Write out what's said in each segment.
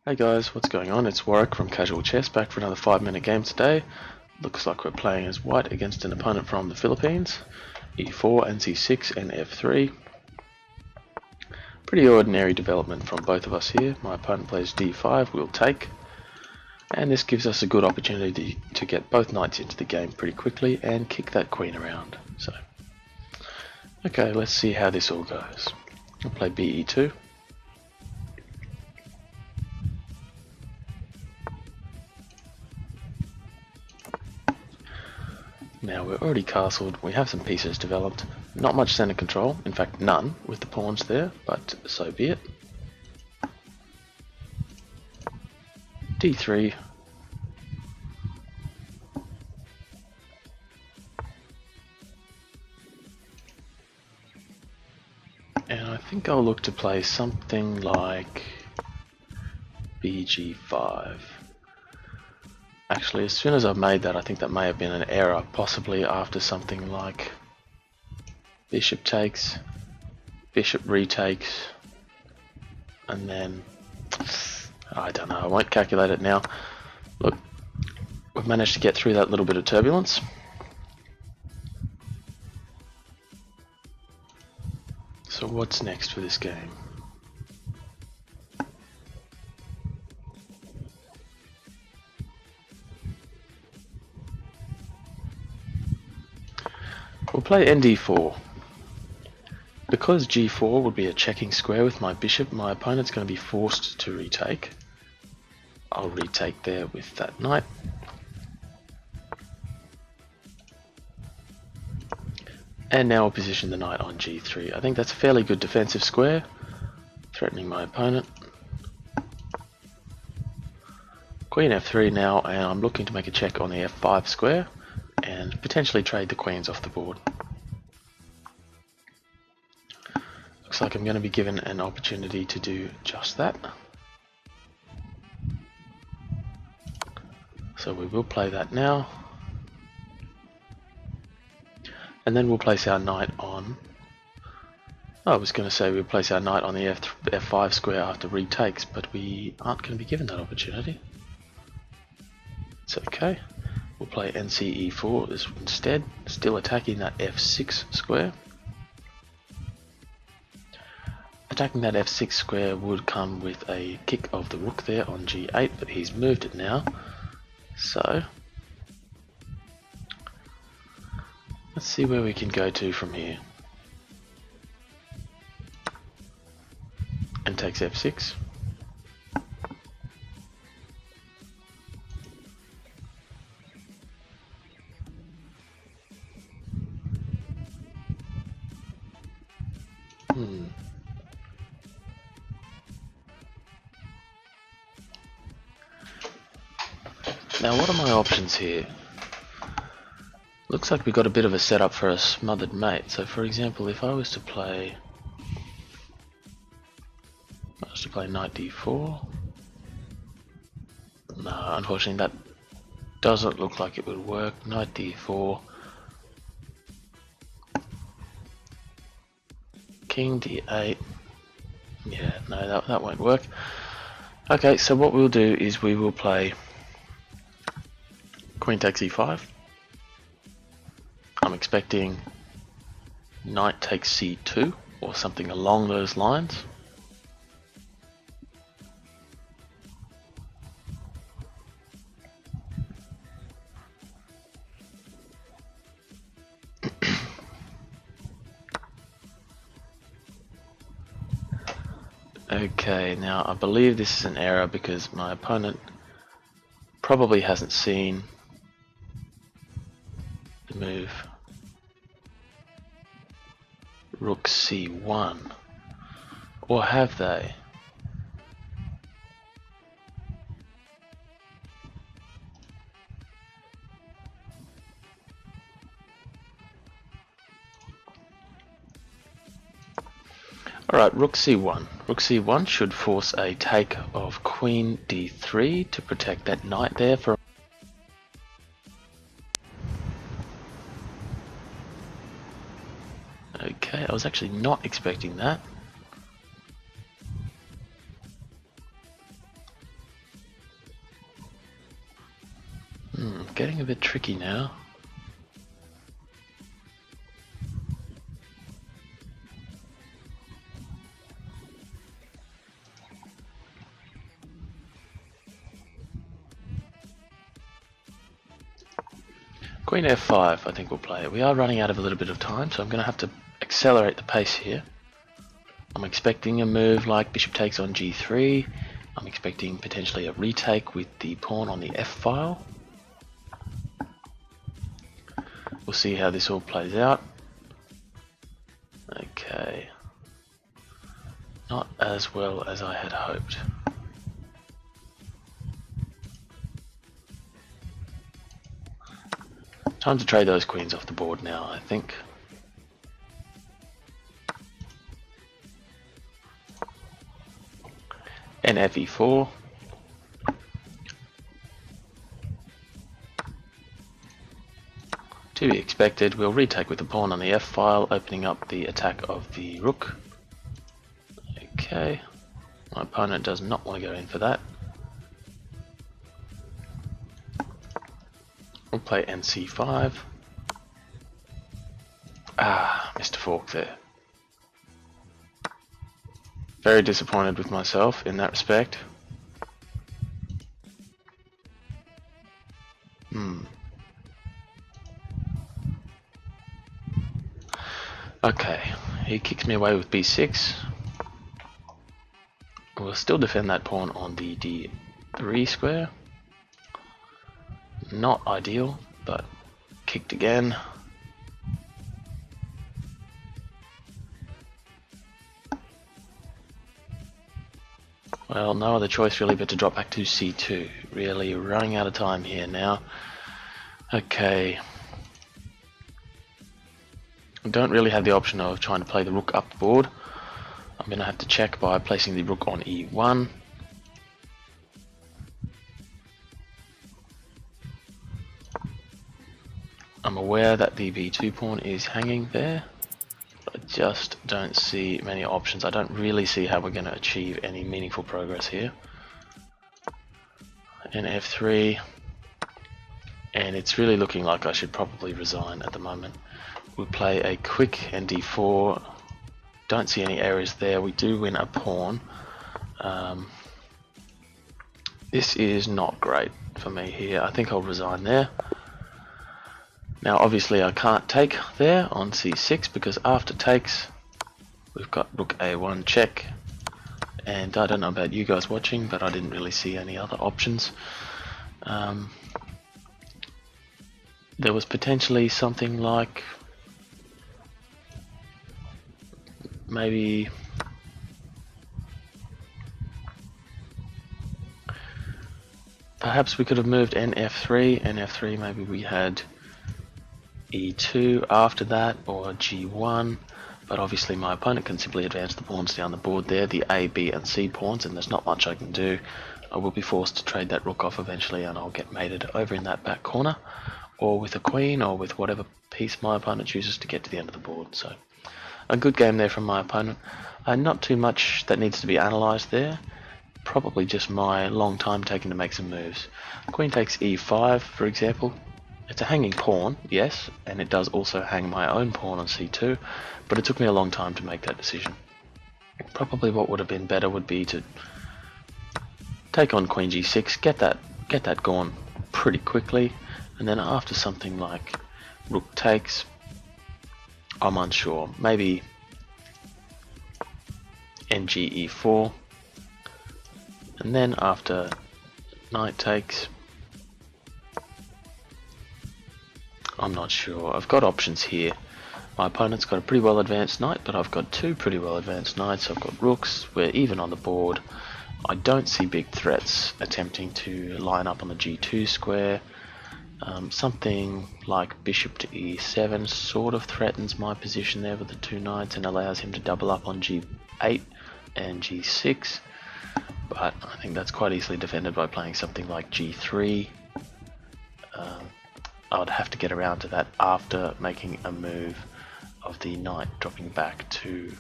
Hey guys, what's going on? It's Warwick from Casual Chess, back for another 5-minute game today. Looks like we're playing as white against an opponent from the Philippines. E4, NC6 and F3. Pretty ordinary development from both of us here. My opponent plays D5, we'll take. And this gives us a good opportunity to get both knights into the game pretty quickly and kick that queen around. Okay, let's see how this all goes. I'll play BE2. Now we're already castled, we have some pieces developed, not much center control, in fact none with the pawns there, but so be it. D3. And I think I'll look to play something like BG5. Actually, as soon as I've made that, I think that may have been an error, possibly after something like bishop takes, bishop retakes, and then, I don't know, I won't calculate it now. Look, we've managed to get through that little bit of turbulence. So what's next for this game? We'll play ND4. Because G4 would be a checking square with my bishop, my opponent's going to be forced to retake. I'll retake there with that knight. And now I'll position the knight on G3. I think that's a fairly good defensive square, threatening my opponent. Queen F3 now, and I'm looking to make a check on the F5 square and potentially trade the queens off the board. Looks like I'm going to be given an opportunity to do just that. So we will play that now. And then we'll place our knight on... I was going to say we'll place our knight on the F5 square after retakes, but we aren't going to be given that opportunity. It's okay. We'll play NCE4 instead, still attacking that F6 square. Attacking that F6 square would come with a kick of the rook there on G8, but he's moved it now. So, let's see where we can go to from here. And takes F6. Now what are my options here? Looks like we've got a bit of a setup for a smothered mate. So for example, if I was to play knight d4. No, unfortunately that doesn't look like it would work. Knight d4. King d8. Yeah, no, that won't work. Okay, so what we'll do is we will play queen takes e5. I'm expecting knight takes c2 or something along those lines. Okay, now I believe this is an error because my opponent probably hasn't seen the move rook c1, or have they? Alright, rook c1. Rook c1 should force a take of queen d3 to protect that knight there for... Okay, I was actually not expecting that. Getting a bit tricky now. Queen f5, I think we'll play it. We are running out of a little bit of time, so I'm going to have to accelerate the pace here. I'm expecting a move like bishop takes on g3. I'm expecting potentially a retake with the pawn on the f file. We'll see how this all plays out. Okay. Not as well as I had hoped. Time to trade those queens off the board now, I think. And fe4. To be expected, we'll retake with the pawn on the f file, opening up the attack of the rook. Okay, my opponent does not want to go in for that. We'll play nc5. Missed a fork there. Very disappointed with myself in that respect. Okay, he kicks me away with b6. We'll still defend that pawn on the d3 square. Not ideal, but kicked again. Well, no other choice really but to drop back to c2. Really running out of time here now. Okay. I don't really have the option of trying to play the rook up the board. I'm going to have to check by placing the rook on e1. I'm aware that the b2 pawn is hanging there. I just don't see many options. I don't really see how we're going to achieve any meaningful progress here. And f3. And it's really looking like I should probably resign at the moment. We'll play a quick nd4. Don't see any areas there. We do win a pawn. This is not great for me here. I think I'll resign there. Now obviously I can't take there on c6 because after takes we've got rook a1 check, and I don't know about you guys watching, but I didn't really see any other options. There was potentially something like maybe perhaps we could have moved nf3, maybe we had e2 after that, or g1, but obviously my opponent can simply advance the pawns down the board there, the a, b and c pawns, and there's not much I can do. I will be forced to trade that rook off eventually, and I'll get mated over in that back corner, or with a queen, or with whatever piece my opponent chooses to get to the end of the board. So a good game there from my opponent. Not too much that needs to be analysed there. Probably just my long time taking to make some moves. Queen takes e5, for example. It's a hanging pawn, yes, and it does also hang my own pawn on c2, but it took me a long time to make that decision. Probably what would have been better would be to take on queen g6, get that gone pretty quickly, and then after something like rook takes, I'm unsure. Maybe ngE4, and then after knight takes, I'm not sure. I've got options here. My opponent's got a pretty well advanced knight, but I've got two pretty well advanced knights. I've got rooks. We're even on the board. I don't see big threats attempting to line up on the g2 square. Something like bishop to e7 sort of threatens my position there with the two knights and allows him to double up on g8 and g6. But I think that's quite easily defended by playing something like g3. I would have to get around to that after making a move of the knight dropping back to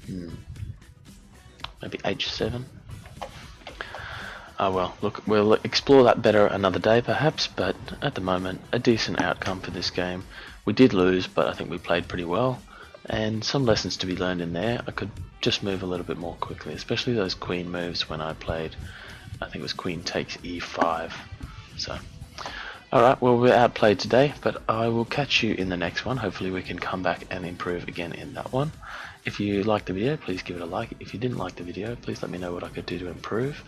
maybe h7. Oh well, look, we'll explore that better another day perhaps, but at the moment, a decent outcome for this game. We did lose, but I think we played pretty well, and some lessons to be learned in there. I could just move a little bit more quickly, especially those queen moves when I played, I think it was queen takes e5. So, alright, well we're outplayed today, but I will catch you in the next one. Hopefully we can come back and improve again in that one. If you liked the video, please give it a like. If you didn't like the video, please let me know what I could do to improve.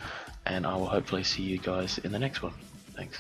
And I will hopefully see you guys in the next one. Thanks.